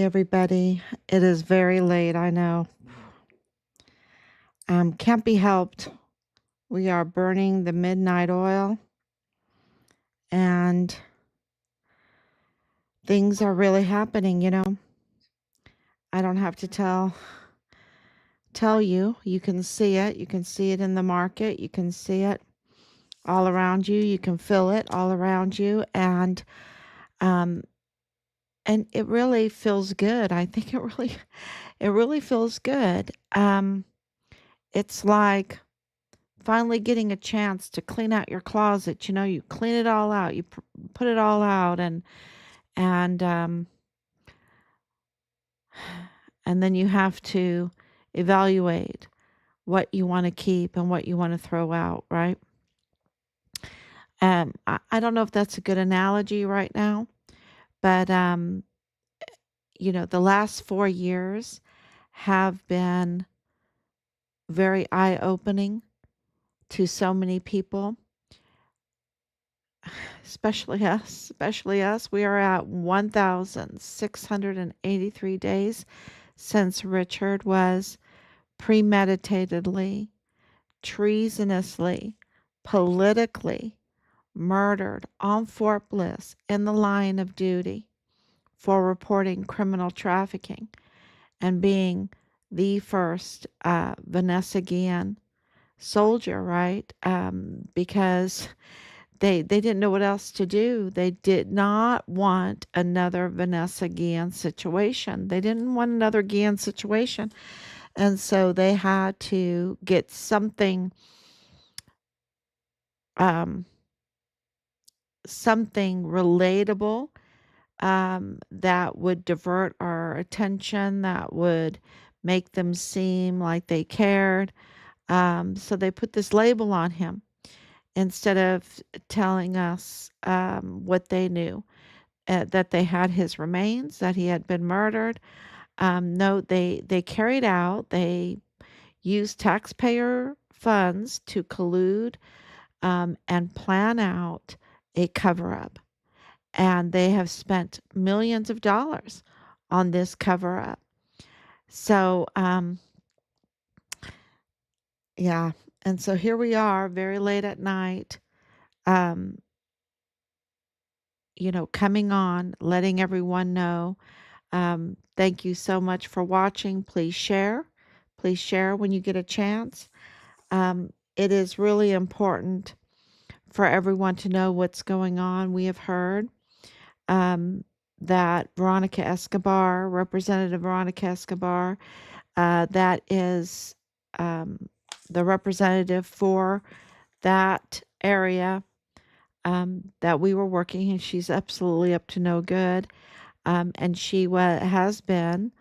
Everybody. It is very late, I know. Can't be helped. We are burning the midnight oil, and things are really happening. I don't have to tell you. You can see it. You can see it in the market. You can see it all around you. You can feel it all around you, um and it really feels good. I think it really feels good. It's like finally getting a chance to clean out your closet. You clean it all out. You put it all out, and and then you have to evaluate what you want to keep and what you want to throw out, right? I don't know if that's a good analogy right now, but the last 4 years have been very eye-opening to so many people, especially us. We are at 1,683 days since Richard was premeditatedly, treasonously, politically murdered on Fort Bliss in the line of duty for reporting criminal trafficking and being the first Vanessa Guillen soldier, right? Because they didn't know what else to do. They did not want another Vanessa Guillen situation. They didn't want another Guillen situation. And so they had to get um, something relatable, that would divert our attention, that would make them seem like they cared. So they put this label on him instead of telling us what they knew, that they had his remains, that he had been murdered. No, they carried out, they used taxpayer funds to collude, and plan out a cover up. And they have spent millions of dollars on this cover up. So, yeah. And so here we are, very late at night, um, coming on, letting everyone know. Thank you so much for watching. Please share. Please share when you get a chance. It is really important for everyone to know what's going on. We have heard um, that Veronica Escobar, Representative Veronica Escobar, that is the representative for that area, that we were working, and she's absolutely up to no good. And she has been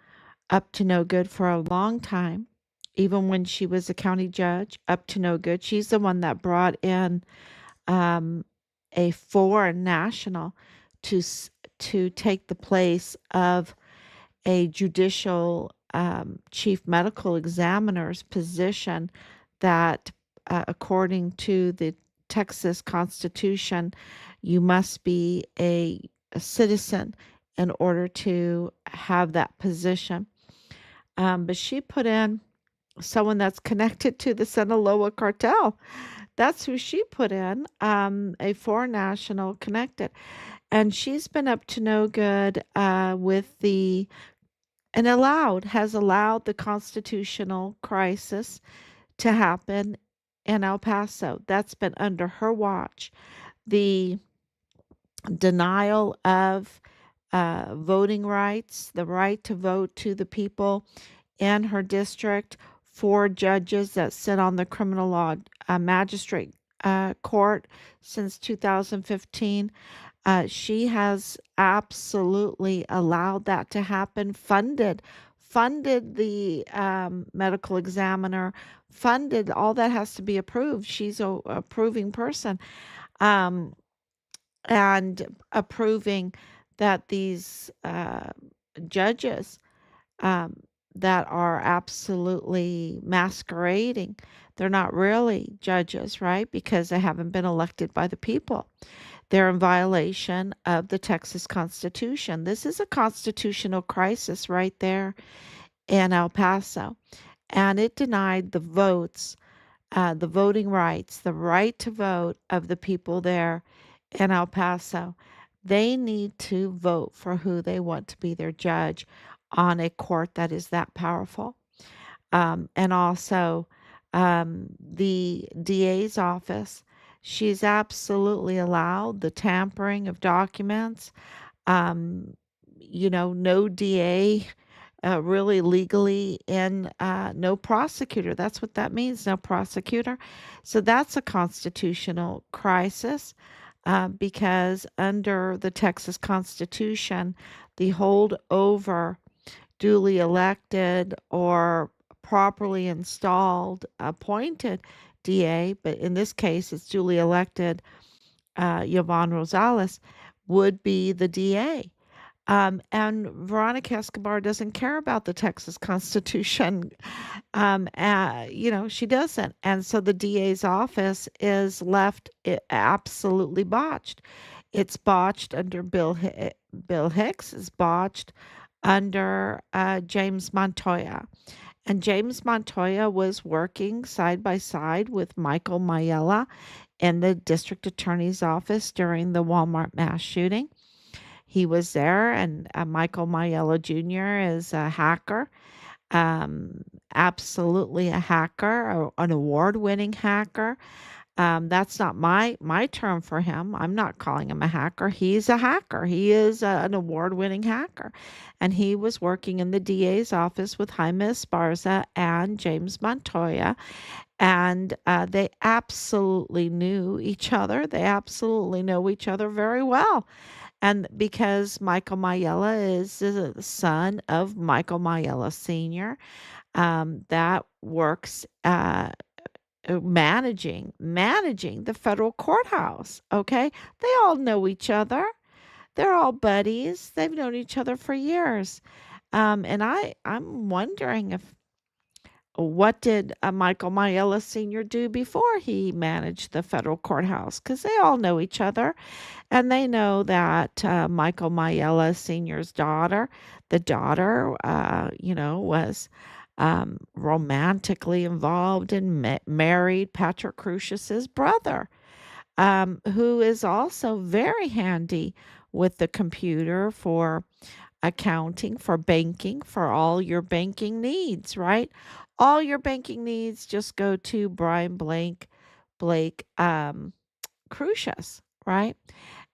up to no good for a long time, even when she was a county judge, up to no good. She's the one that brought in um, a foreign national to to take the place of a judicial chief medical examiner's position that, according to the Texas Constitution, you must be a citizen in order to have that position. But she put in someone that's connected to the Sinaloa cartel. That's who she put in, a foreign national connected. And she's been up to no good with and has allowed the constitutional crisis to happen in El Paso. That's been under her watch. The denial of voting rights, the right to vote to the people in her district, for judges that sit on the criminal law magistrate court since 2015. She has absolutely allowed that to happen, funded the medical examiner, funded all that has to be approved. She's a approving person, um, and approving that these judges, um, that are absolutely masquerading. They're not really judges, right? Because they haven't been elected by the people. They're in violation of the Texas Constitution. This is a constitutional crisis right there in El Paso. And it denied the voting rights, the right to vote of the people there in El Paso. They need to vote for who they want to be their judge on a court that is that powerful. And also, the DA's office, she's absolutely allowed the tampering of documents. Um, no DA really legally in no prosecutor. That's what that means, no prosecutor. So that's a constitutional crisis because under the Texas Constitution, the holdover duly elected or properly installed appointed DA, but in this case it's duly elected Yvonne Rosales, would be the DA. And Veronica Escobar doesn't care about the Texas Constitution. She doesn't. And so the DA's office is left absolutely botched. It's botched under Bill Hicks, it's botched under James Montoya. And James Montoya was working side by side with Michael Maiella in the district attorney's office during the Walmart mass shooting. He was there, and Michael Maiella Jr. is a hacker, um, absolutely a hacker, an award-winning hacker. That's not my term for him. I'm not calling him a hacker. He's a hacker. He is an award-winning hacker, and he was working in the DA's office with Jaime Esparza and James Montoya, and they absolutely knew each other. They absolutely know each other very well. And because Michael Maiella is the son of Michael Maiella Sr., that works managing the federal courthouse. Okay, they all know each other. They're all buddies. They've known each other for years. And I'm wondering if what did Michael Maiella Sr. do before he managed the federal courthouse? Because they all know each other. And they know that Michael Maiella Sr.'s daughter, the daughter, was romantically involved and married Patrick Crusius's brother, who is also very handy with the computer for accounting, for banking, for all your banking needs, right? All your banking needs just go to Brian Blake Crucius, right?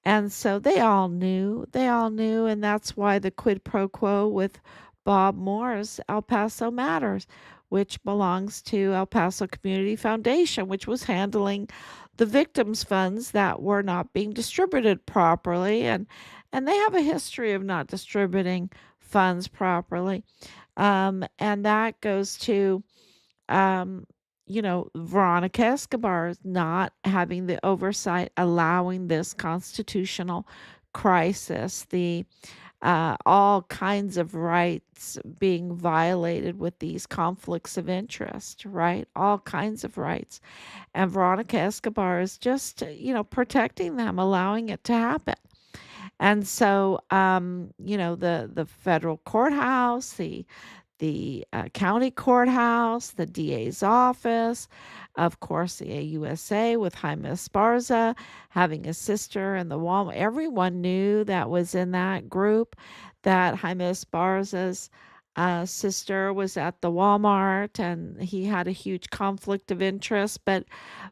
And so they all knew, and that's why the quid pro quo with Bob Moore's El Paso Matters, which belongs to El Paso Community Foundation, which was handling the victims' funds that were not being distributed properly. And they have a history of not distributing funds properly. And that goes to Veronica Escobar is not having the oversight, allowing this constitutional crisis, the all kinds of rights being violated with these conflicts of interest, right? All kinds of rights. And Veronica Escobar is just, protecting them, allowing it to happen. And so, the federal courthouse, the county courthouse, the DA's office, of course, the AUSA with Jaime Esparza having a sister in the Walmart. Everyone knew that was in that group that Jaime Esparza's sister was at the Walmart and he had a huge conflict of interest. But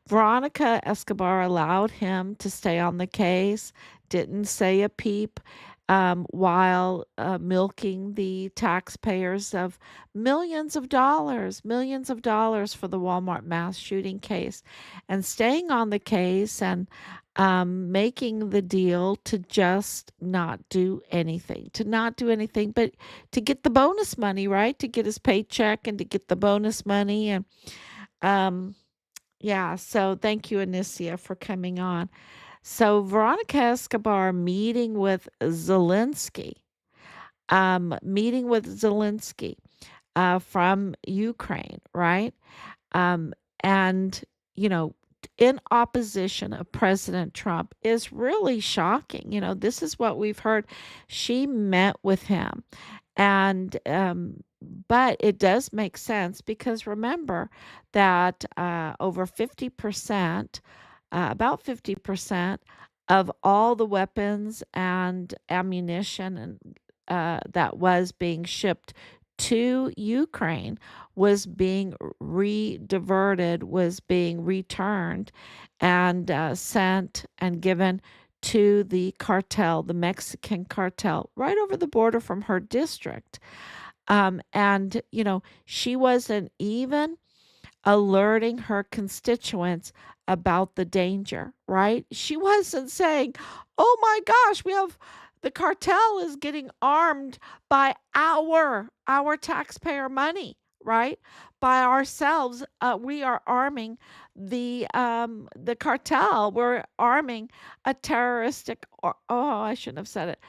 Veronica Escobar allowed him to stay on the case, didn't say a peep while milking the taxpayers of millions of dollars for the Walmart mass shooting case, and staying on the case and making the deal to just not do anything, but to get the bonus money, right? To get his paycheck and to get the bonus money. And um, yeah, so thank you, Anicia, for coming on. So Veronica Escobar meeting with Zelensky from Ukraine, right? Um, and, in opposition of President Trump is really shocking. This is what we've heard. She met with him. And, but it does make sense because remember that over 50%, about 50% of all the weapons and ammunition that was being shipped to Ukraine was being diverted, was being returned and sent and given to the cartel, the Mexican cartel, right over the border from her district. And, she wasn't even alerting her constituents about the danger, right? She wasn't saying, "Oh my gosh, we have the cartel is getting armed by our taxpayer money, right? By ourselves, we are arming the cartel. We're arming a terroristic. Or, oh, I shouldn't have said it.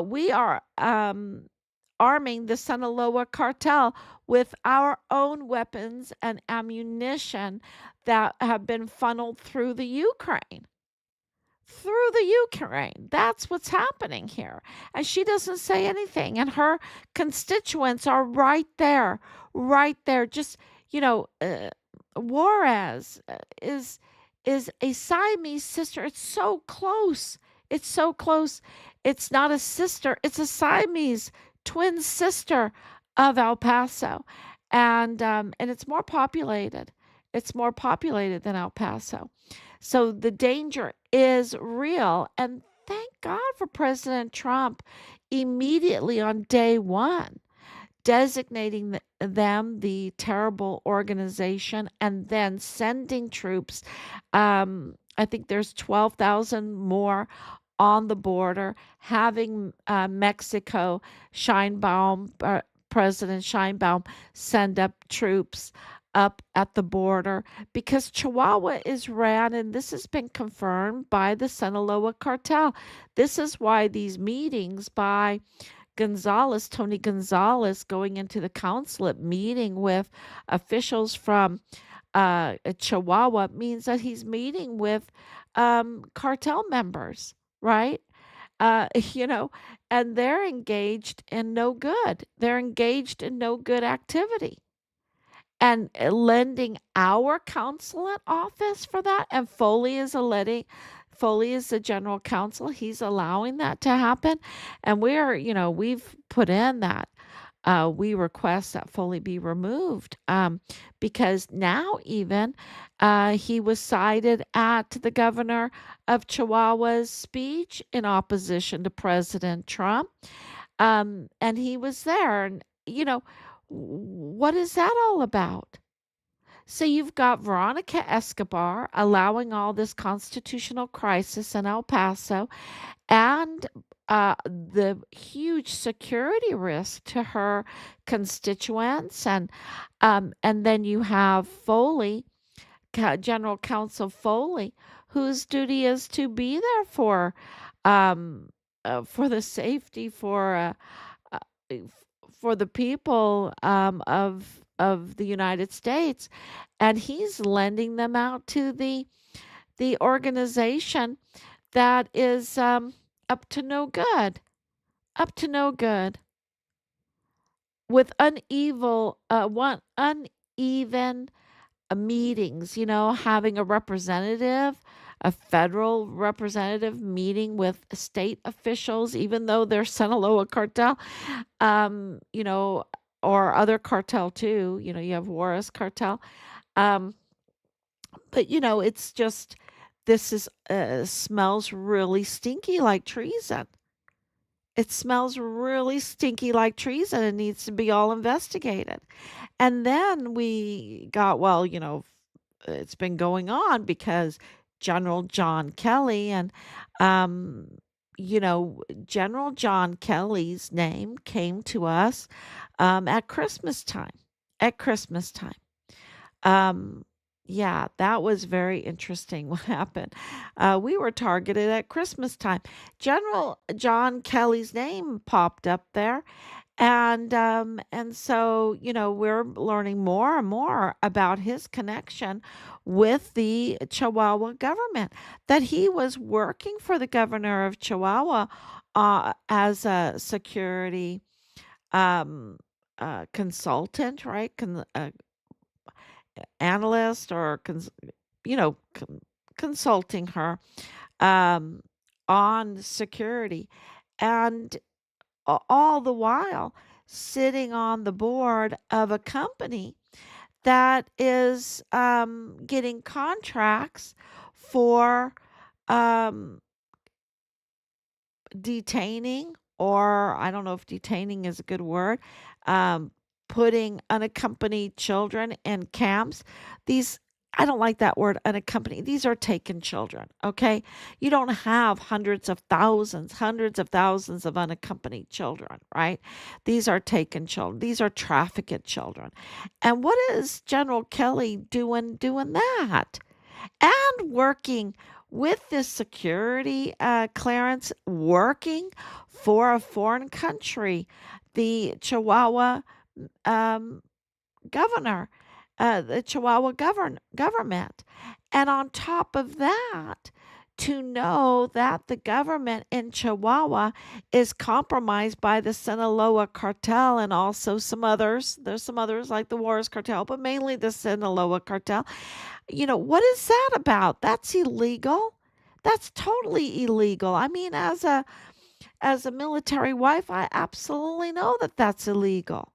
We are arming the Sinaloa cartel with our own weapons and ammunition that have been funneled through the Ukraine. Through the Ukraine. That's what's happening here. And she doesn't say anything. And her constituents are right there, right there. Just, Juarez is a Siamese sister. It's so close. It's so close. It's not a sister, it's a Siamese twin sister of El Paso. And it's more populated. It's more populated than El Paso. So the danger is real. And thank God for President Trump immediately on day one designating them the terrible organization and then sending troops. I think there's 12,000 more on the border, having Mexico, Scheinbaum, President Scheinbaum, send up troops up at the border because Chihuahua is ran, and this has been confirmed by the Sinaloa cartel. This is why these meetings by Tony Gonzalez, going into the consulate, meeting with officials from Chihuahua, means that he's meeting with cartel members, right? Uh, you know, and they're engaged in no good. They're engaged in no good activity and lending our consulate office for that. And Foley is the general counsel. He's allowing that to happen. And we've put in that we request that Foley be removed because now even he was cited at the governor of Chihuahua's speech in opposition to President Trump. And he was there. And, what is that all about? So you've got Veronica Escobar allowing all this constitutional crisis in El Paso and the huge security risk to her constituents. And then you have Foley, General Counsel Foley, whose duty is to be there for the safety uh, for the people of the United States, and he's lending them out to the organization that is up to no good, up to no good, with uneven meetings. Having a federal representative meeting with state officials, even though they're Sinaloa cartel, um, you know, or other cartel too. You have Juarez cartel. Um, but it's just this is smells really stinky like treason. It smells really stinky like treason and needs to be all investigated. And then we got, well, it's been going on because General John Kelly and, um, General John Kelly's name came to us at Christmas time. At Christmas time. Um, yeah, that was very interesting what happened. We were targeted at Christmas time. General John Kelly's name popped up there, And so, we're learning more and more about his connection with the Chihuahua government, that he was working for the governor of Chihuahua as a security um, consultant, right? Analyst or you know, con- consulting her um, on security. And all the while sitting on the board of a company that is getting contracts for um, detaining, or I don't know if detaining is a good word, um, putting unaccompanied children in camps. These, I don't like that word unaccompanied. These are taken children, okay? You don't have hundreds of thousands of unaccompanied children, right? These are taken children. These are trafficked children. And what is General Kelly doing that? And working with this security clearance, working for a foreign country, the Chihuahua um, governor, the Chihuahua government. And on top of that, to know that the government in Chihuahua is compromised by the Sinaloa cartel and also some others. There's some others like the Juarez cartel, but mainly the Sinaloa cartel. What is that about? That's illegal. That's totally illegal. I mean, as a military wife, I absolutely know that that's illegal.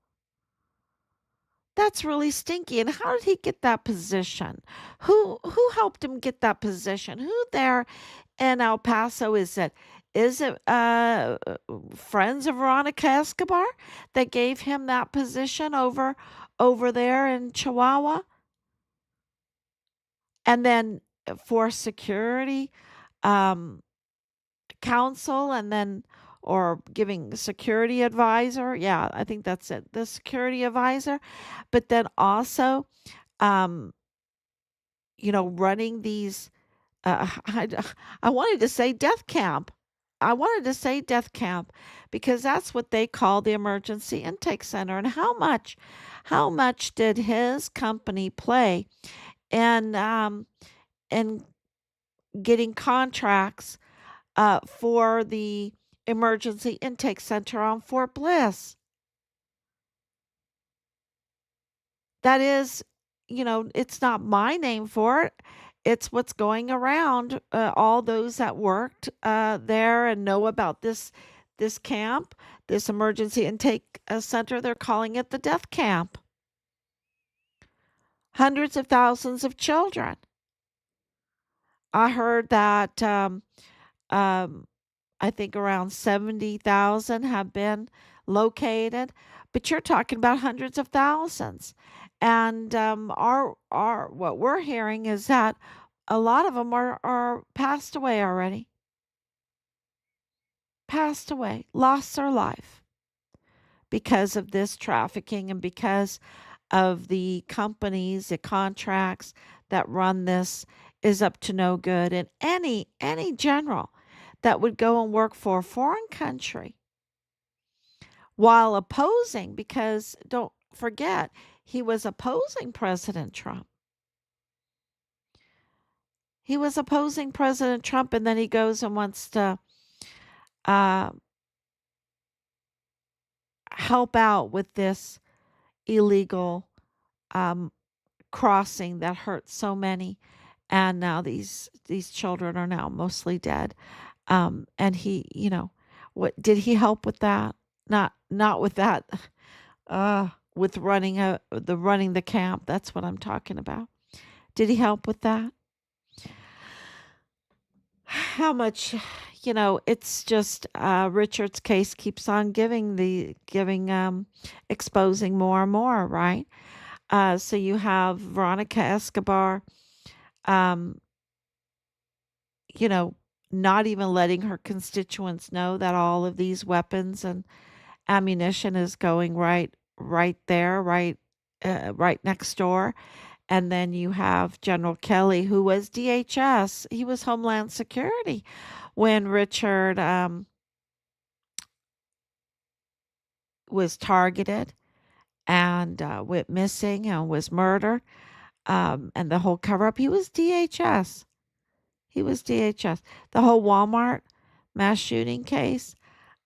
That's really stinky. And how did he get that position? Who helped him get that position? Who there in El Paso is it? Is it friends of Veronica Escobar that gave him that position over there in Chihuahua? And then for security um, counsel, and then or giving security advisor. Yeah, I think that's it. The security advisor, but then also, um, running these. I, I wanted to say death camp. I wanted to say death camp because that's what they call the emergency intake center. And how much did his company play in in getting contracts for the emergency intake center on Fort Bliss? That is, it's not my name for it. It's what's going around. All those that worked there and know about this camp, this emergency intake center. They're calling it the death camp. Hundreds of thousands of children. I heard that um, I think around 70,000 have been located, but you're talking about hundreds of thousands. And our what we're hearing is that a lot of them are passed away already, passed away, lost their life because of this trafficking and because of the companies, the contracts that run this is up to no good. And any general that would go and work for a foreign country while opposing, because don't forget, he was opposing President Trump. He was opposing President Trump, and then he goes and wants to uh, help out with this illegal um, crossing that hurt so many. And now these children are now mostly dead. And he, what did he help with that? Not with that. With running the camp. That's what I'm talking about. Did he help with that? How much, it's just Richard's case keeps on exposing more and more, right? So you have Veronica Escobar, um, you know, not even letting her constituents know that all of these weapons and ammunition is going right there, right next door. And then you have General Kelly, who was DHS. He was Homeland Security when Richard was targeted and went missing and was murdered, and the whole cover up. He was DHS. He was DHS. The whole Walmart mass shooting case.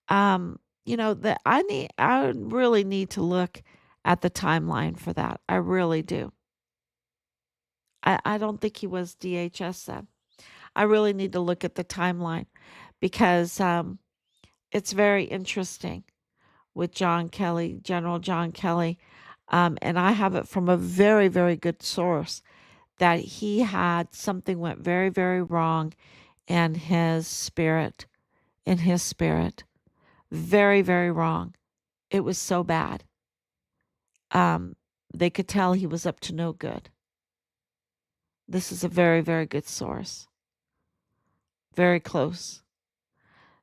That I really need to look at the timeline for that. I really do. I don't think he was DHS then. I really need to look at the timeline because it's very interesting with John Kelly, General John Kelly. And I have it from a very, very good source that he had something went very, very wrong in his spirit, in his spirit. Very, very wrong. It was so bad. Um, they could tell he was up to no good. This is a very, very good source. Very close.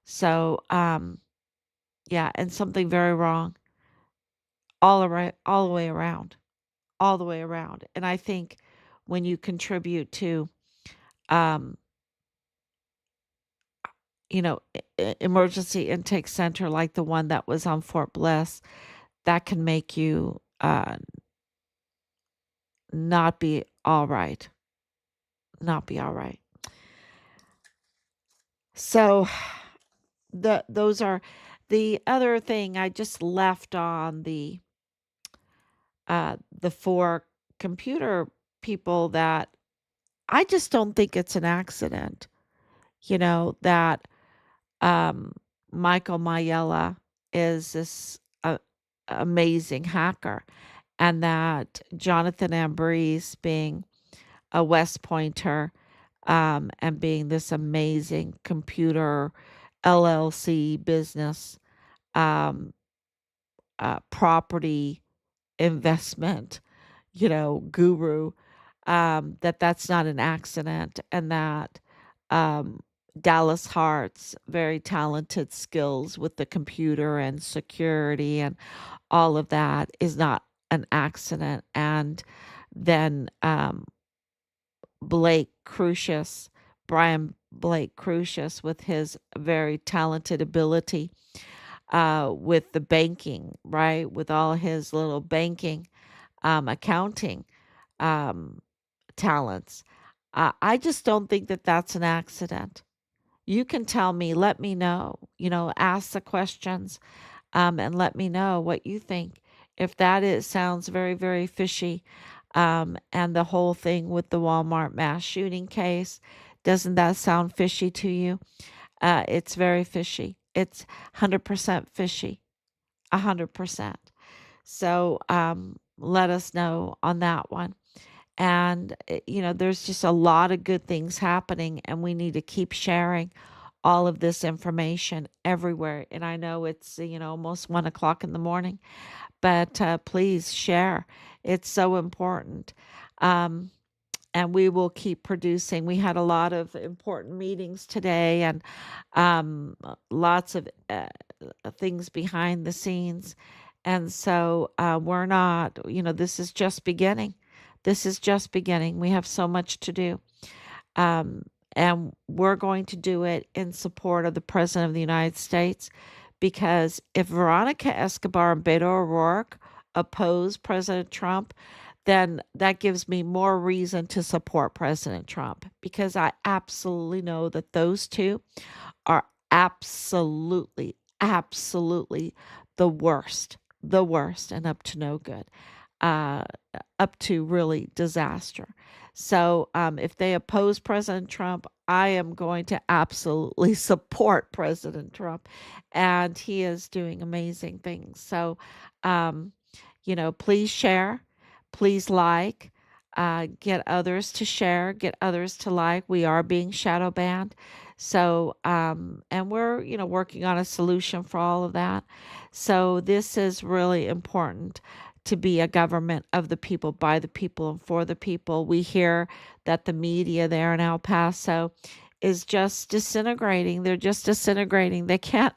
So, yeah, and something very wrong all around, all the way around, all the way around. And I think when you contribute to, um, emergency intake center like the one that was on Fort Bliss, that can make you not be all right. Not be all right. So those are the other thing I just left on the four computer people that I just don't think it's an accident, that um, Michael Maiella is this amazing hacker, and that Jonathan Ambriz, being a West Pointer, and being this amazing computer LLC business, um, property investment, guru, that's not an accident, and that um, Dallas Hart's very talented skills with the computer and security and all of that is not an accident. And then Blake Crusius, Brian Blake Crusius, with his very talented ability with the banking, right? With all his little banking, accounting um, talents. I just don't think that that's an accident. You can tell me, let me know, ask the questions, and let me know what you think. If that is sounds very, very fishy, and the whole thing with the Walmart mass shooting case, doesn't that sound fishy to you? It's very fishy. It's 100% fishy, 100%. So let us know on that one. And, there's just a lot of good things happening, and we need to keep sharing all of this information everywhere. And I know it's, almost 1 o'clock in the morning, but please share. It's so important. Um, and we will keep producing. We had a lot of important meetings today, and lots of things behind the scenes. And so we're not, this is just beginning. This is just beginning. We have so much to do. Um, and we're going to do it in support of the President of the United States, because if Veronica Escobar and Beto O'Rourke oppose President Trump, then that gives me more reason to support President Trump, because I absolutely know that those two are absolutely, absolutely the worst, and up to no good, uh, up to really disaster. So if they oppose President Trump, I am going to absolutely support President Trump, and he is doing amazing things. So, um, please share, please like, get others to share, get others to like. We are being shadow banned. So, and we're, working on a solution for all of that. So this is really important, to be a government of the people, by the people, and for the people. We hear that the media there in El Paso is just disintegrating. They're just disintegrating. They can't,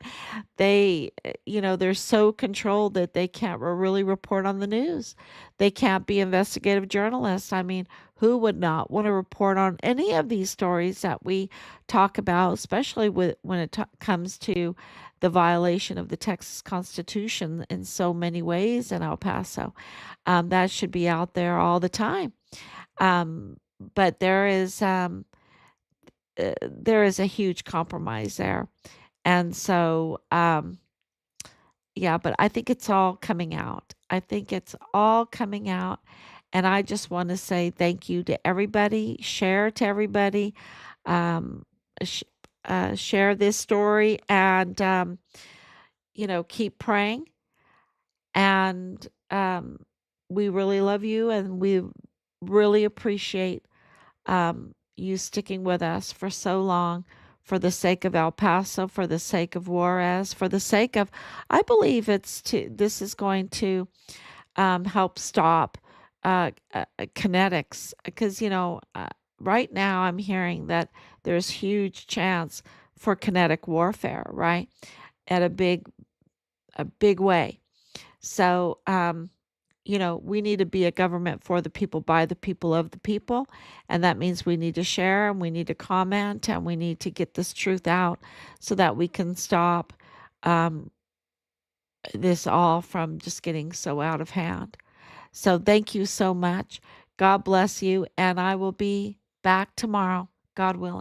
they're so controlled that they can't really report on the news. They can't be investigative journalists. I mean, who would not want to report on any of these stories that we talk about, especially when it comes to the violation of the Texas Constitution in so many ways in El Paso? That should be out there all the time. Um, but there is a huge compromise there. And so, yeah, but I think it's all coming out. I think it's all coming out. And I just want to say thank you to everybody, share to everybody, um, sh- share this story, and, keep praying. And we really love you, and we really appreciate you sticking with us for so long, for the sake of El Paso, for the sake of Juarez, for the sake of, I believe this is going to help stop kinetics, because, right now I'm hearing that there's huge chance for kinetic warfare, right? At a big way. So, we need to be a government for the people, by the people, of the people. And that means we need to share, and we need to comment, and we need to get this truth out so that we can stop um, this all from just getting so out of hand. So thank you so much. God bless you. And I will be back tomorrow, God willing.